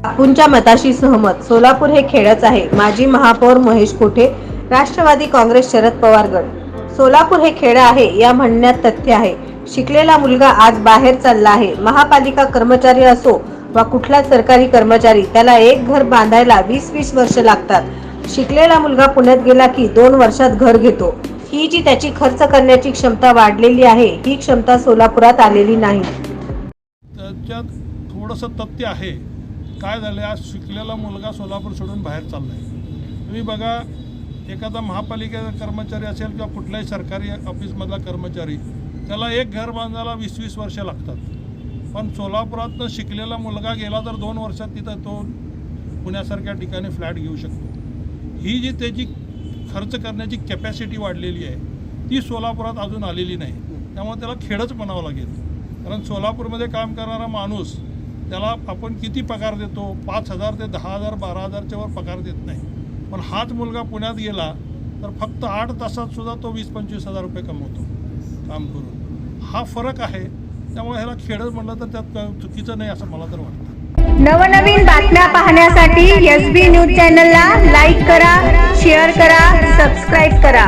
बापूंच्या मताशी सहमत. सोलापूर हे खेडच आहे. माजी महापौर महेश कोठे, राष्ट्रवादी काँग्रेस, शरद पवार गट. सोलापूर हे खेड आहे या म्हणण्यात तथ्य आहे. शिकलेला मुलगा आज बाहेर चालला आहे. महापालिका कर्मचारी असो वा कुठला सरकारी कर्मचारी, त्याला एक घर बांधायला 20-20 वर्ष लागतात. शिकलेला मुलगा पुण्यात गेला की 2 वर्षात घर घेतो. ही जी त्याची खर्च करण्याची क्षमता वाढलेली आहे, ही क्षमता सोलापुरात आलेली नाही. त्याच्यात थोडंसं तथ्य आहे. काय झालं, आज शिकलेला मुलगा सोलापूर सोडून बाहेर चालला आहे. तुम्ही बघा, एखादा महापालिकेचा कर्मचारी असेल किंवा कुठल्याही सरकारी ऑफिसमधला कर्मचारी, त्याला एक घर बांधायला 20-20 वर्ष लागतात. पण सोलापुरातनं शिकलेला मुलगा गेला तर 2 वर्षात तिथं तो पुण्यासारख्या ठिकाणी फ्लॅट घेऊ शकतो. ही जी त्याची खर्च करण्याची कॅपॅसिटी वाढलेली आहे, ती सोलापुरात अजून आलेली नाही. त्यामुळे त्याला खेडच म्हणावं लागेल. कारण सोलापूरमध्ये काम करणारा माणूस, त्याला आपण किती पगार देतो? 5,000 ते 10,000, 12,000च्या वर पगार देत नाही. पण हाच मुलगा पुण्यात गेला तर फक्त 8 तासात सुद्धा तो 20-25 हजार रुपये कमवतो काम करून. हा फरक आहे. त्यामुळे ह्याला खेडच म्हणलं तर त्यात चुकीचं नाही असं मला तर वाटतं. नवनवीन बातम्या पाहण्यासाठी SB न्यूज चॅनलला लाईक करा, शेअर करा, सबस्क्राईब करा.